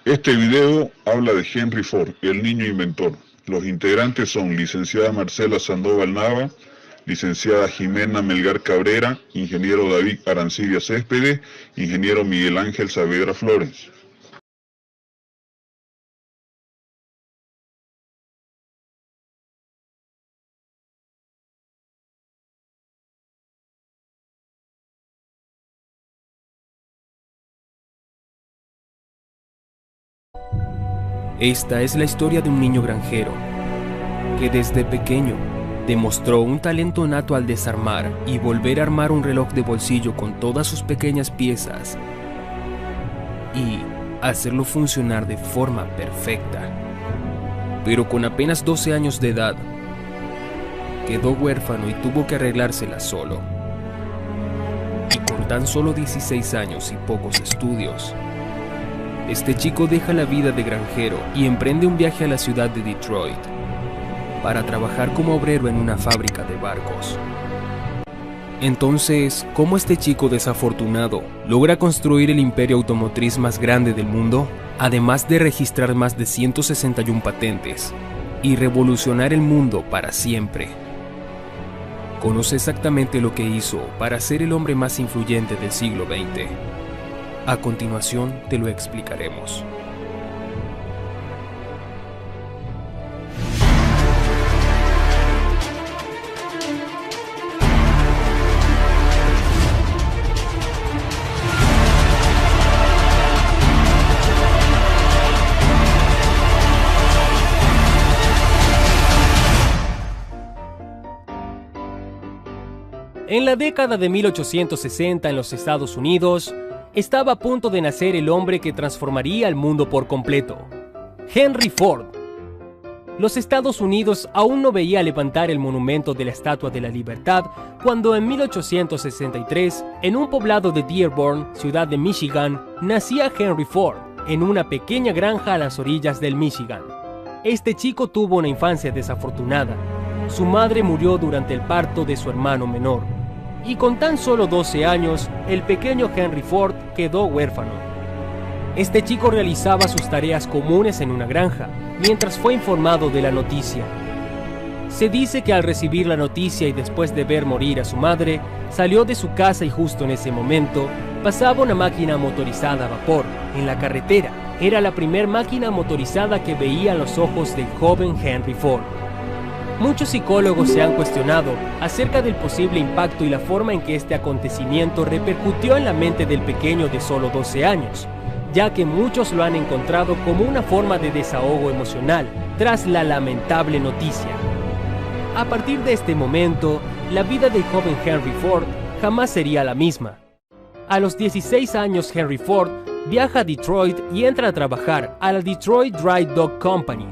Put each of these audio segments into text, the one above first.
Este video habla de Henry Ford, el niño inventor. Los integrantes son licenciada Marcela Sandoval Nava, licenciada Jimena Melgar Cabrera, ingeniero David Arancibia Céspedes, ingeniero Miguel Ángel Saavedra Flores. Esta es la historia de un niño granjero que desde pequeño demostró un talento nato al desarmar y volver a armar un reloj de bolsillo con todas sus pequeñas piezas y hacerlo funcionar de forma perfecta. Pero con apenas 12 años de edad, quedó huérfano y tuvo que arreglársela solo. Y con tan solo 16 años y pocos estudios, este chico deja la vida de granjero y emprende un viaje a la ciudad de Detroit para trabajar como obrero en una fábrica de barcos. Entonces, ¿cómo este chico desafortunado logra construir el imperio automotriz más grande del mundo, además de registrar más de 161 patentes y revolucionar el mundo para siempre? Conoce exactamente lo que hizo para ser el hombre más influyente del siglo XX. A continuación te lo explicaremos. En la década de 1860 en los Estados Unidos, estaba a punto de nacer el hombre que transformaría el mundo por completo, Henry Ford. Los Estados Unidos aún no veía levantar el monumento de la Estatua de la Libertad cuando en 1863, en un poblado de Dearborn, ciudad de Michigan, nacía Henry Ford, en una pequeña granja a las orillas del Michigan. Este chico tuvo una infancia desafortunada. Su madre murió durante el parto de su hermano menor. Y con tan solo 12 años, el pequeño Henry Ford quedó huérfano. Este chico realizaba sus tareas comunes en una granja, mientras fue informado de la noticia. Se dice que al recibir la noticia y después de ver morir a su madre, salió de su casa y justo en ese momento, pasaba una máquina motorizada a vapor en la carretera. Era la primer máquina motorizada que veía a los ojos del joven Henry Ford. Muchos psicólogos se han cuestionado acerca del posible impacto y la forma en que este acontecimiento repercutió en la mente del pequeño de solo 12 años, ya que muchos lo han encontrado como una forma de desahogo emocional tras la lamentable noticia. A partir de este momento, la vida del joven Henry Ford jamás sería la misma. A los 16 años, Henry Ford viaja a Detroit y entra a trabajar a la Detroit Dry Dock Company,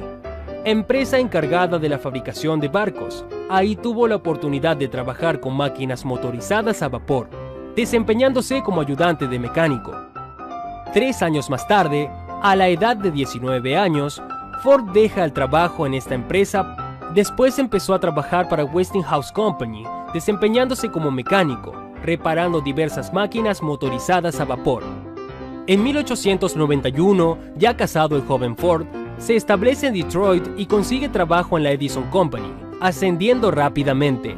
empresa encargada de la fabricación de barcos. Ahí tuvo la oportunidad de trabajar con máquinas motorizadas a vapor, desempeñándose como ayudante de mecánico. 3 años más tarde, a la edad de 19 años, Ford deja el trabajo en esta empresa. Después empezó a trabajar para Westinghouse Company, desempeñándose como mecánico, reparando diversas máquinas motorizadas a vapor. En 1891, ya casado el joven Ford, se establece en Detroit y consigue trabajo en la Edison Company, ascendiendo rápidamente.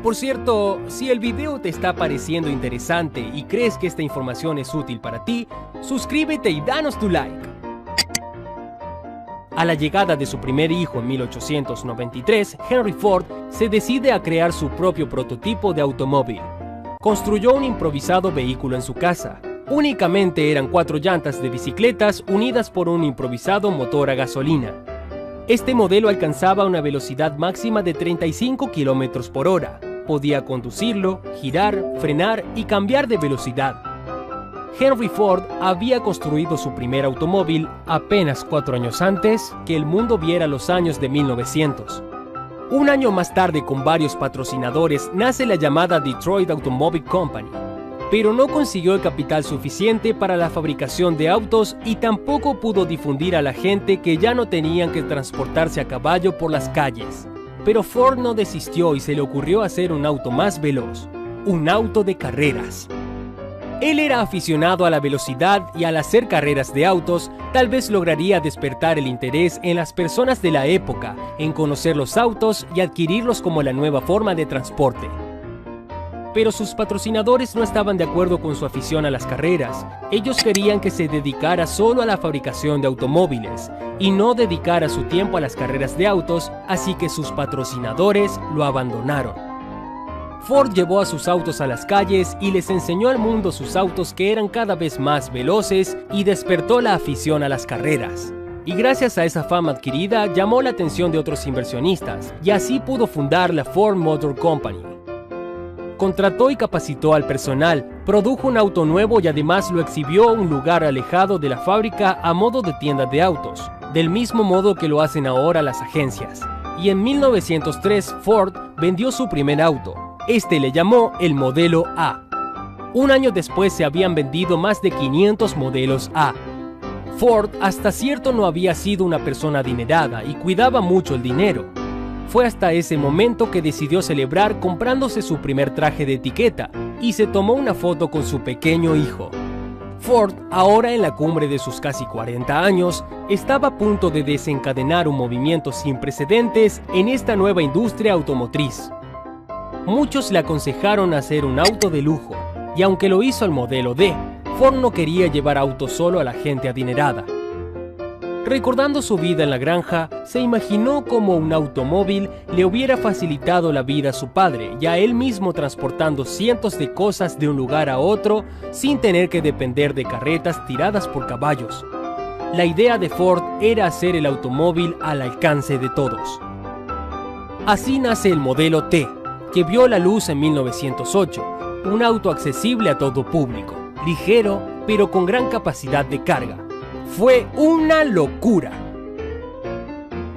Por cierto, si el video te está pareciendo interesante y crees que esta información es útil para ti, suscríbete y danos tu like. A la llegada de su primer hijo en 1893, Henry Ford se decide a crear su propio prototipo de automóvil. Construyó un improvisado vehículo en su casa. Únicamente eran 4 llantas de bicicletas unidas por un improvisado motor a gasolina. Este modelo alcanzaba una velocidad máxima de 35 km por hora. Podía conducirlo, girar, frenar y cambiar de velocidad. Henry Ford había construido su primer automóvil apenas 4 años antes que el mundo viera los años de 1900. Un año más tarde, con varios patrocinadores, nace la llamada Detroit Automobile Company. Pero no consiguió el capital suficiente para la fabricación de autos y tampoco pudo difundir a la gente que ya no tenían que transportarse a caballo por las calles. Pero Ford no desistió y se le ocurrió hacer un auto más veloz, un auto de carreras. Él era aficionado a la velocidad y al hacer carreras de autos, tal vez lograría despertar el interés en las personas de la época en conocer los autos y adquirirlos como la nueva forma de transporte. Pero sus patrocinadores no estaban de acuerdo con su afición a las carreras. Ellos querían que se dedicara solo a la fabricación de automóviles y no dedicara su tiempo a las carreras de autos, así que sus patrocinadores lo abandonaron. Ford llevó a sus autos a las calles y les enseñó al mundo sus autos que eran cada vez más veloces y despertó la afición a las carreras. Y gracias a esa fama adquirida llamó la atención de otros inversionistas y así pudo fundar la Ford Motor Company. Contrató y capacitó al personal, produjo un auto nuevo y además lo exhibió a un lugar alejado de la fábrica a modo de tienda de autos, del mismo modo que lo hacen ahora las agencias. Y en 1903 Ford vendió su primer auto. Este le llamó el modelo A. Un año después se habían vendido más de 500 modelos A. Ford hasta cierto no había sido una persona adinerada y cuidaba mucho el dinero. Fue hasta ese momento que decidió celebrar comprándose su primer traje de etiqueta y se tomó una foto con su pequeño hijo. Ford, ahora en la cumbre de sus casi 40 años, estaba a punto de desencadenar un movimiento sin precedentes en esta nueva industria automotriz. Muchos le aconsejaron hacer un auto de lujo, y aunque lo hizo el modelo D, Ford no quería llevar autos solo a la gente adinerada. Recordando su vida en la granja, se imaginó cómo un automóvil le hubiera facilitado la vida a su padre y a él mismo transportando cientos de cosas de un lugar a otro sin tener que depender de carretas tiradas por caballos. La idea de Ford era hacer el automóvil al alcance de todos. Así nace el modelo T, que vio la luz en 1908, un auto accesible a todo público, ligero pero con gran capacidad de carga. Fue una locura.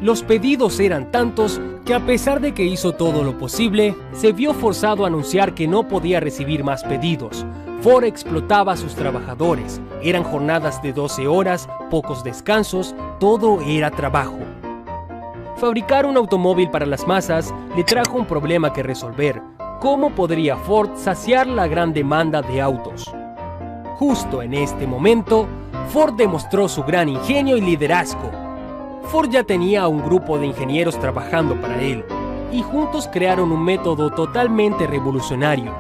Los pedidos eran tantos que a pesar de que hizo todo lo posible, se vio forzado a anunciar que no podía recibir más pedidos. Ford explotaba a sus trabajadores, eran jornadas de 12 horas, pocos descansos, todo era trabajo. Fabricar un automóvil para las masas le trajo un problema que resolver. ¿Cómo podría Ford saciar la gran demanda de autos? Justo en este momento, Ford demostró su gran ingenio y liderazgo. Ford ya tenía a un grupo de ingenieros trabajando para él, y juntos crearon un método totalmente revolucionario.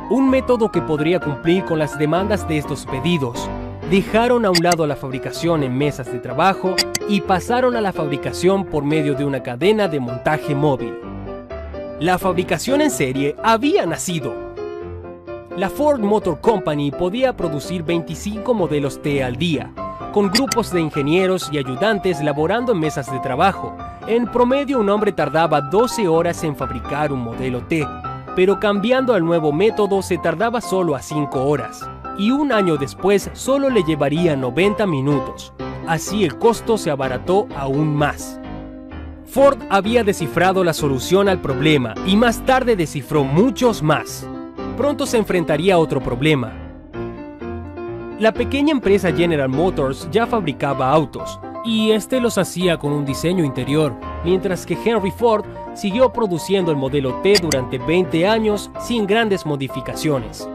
Un método que podría cumplir con las demandas de estos pedidos. Dejaron a un lado la fabricación en mesas de trabajo y pasaron a la fabricación por medio de una cadena de montaje móvil. La fabricación en serie había nacido. La Ford Motor Company podía producir 25 modelos T al día, con grupos de ingenieros y ayudantes laborando en mesas de trabajo. En promedio, un hombre tardaba 12 horas en fabricar un modelo T, pero cambiando al nuevo método se tardaba solo a 5 horas. Y un año después solo le llevaría 90 minutos. Así el costo se abarató aún más. Ford había descifrado la solución al problema y más tarde descifró muchos más. Pronto se enfrentaría a otro problema. La pequeña empresa General Motors ya fabricaba autos, y este los hacía con un diseño interior, mientras que Henry Ford siguió produciendo el modelo T durante 20 años sin grandes modificaciones.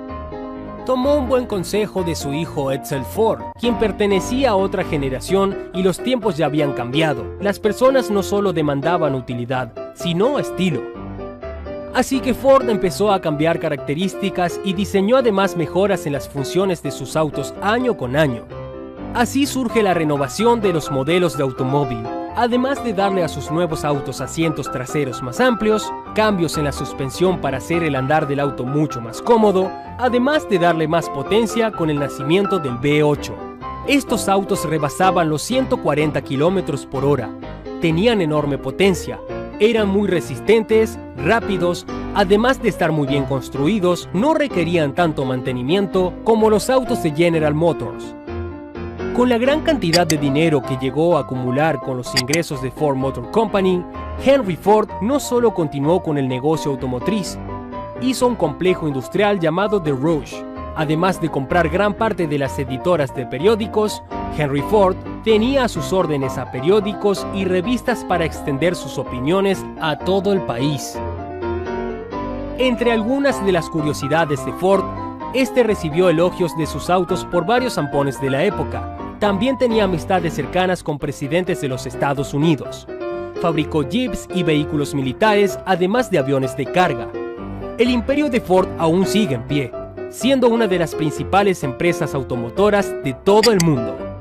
Tomó un buen consejo de su hijo Edsel Ford, quien pertenecía a otra generación y los tiempos ya habían cambiado. Las personas no solo demandaban utilidad, sino estilo. Así que Ford empezó a cambiar características y diseñó además mejoras en las funciones de sus autos año con año. Así surge la renovación de los modelos de automóvil, además de darle a sus nuevos autos asientos traseros más amplios, cambios en la suspensión para hacer el andar del auto mucho más cómodo, además de darle más potencia con el nacimiento del V8. Estos autos rebasaban los 140 km por hora, tenían enorme potencia, eran muy resistentes, rápidos, además de estar muy bien construidos, no requerían tanto mantenimiento como los autos de General Motors. Con la gran cantidad de dinero que llegó a acumular con los ingresos de Ford Motor Company, Henry Ford no solo continuó con el negocio automotriz, hizo un complejo industrial llamado The Rouge. Además de comprar gran parte de las editoras de periódicos, Henry Ford tenía a sus órdenes a periódicos y revistas para extender sus opiniones a todo el país. Entre algunas de las curiosidades de Ford Este recibió elogios de sus autos por varios zampones de la época. También tenía amistades cercanas con presidentes de los Estados Unidos. Fabricó jeeps y vehículos militares, además de aviones de carga. El imperio de Ford aún sigue en pie, siendo una de las principales empresas automotoras de todo el mundo.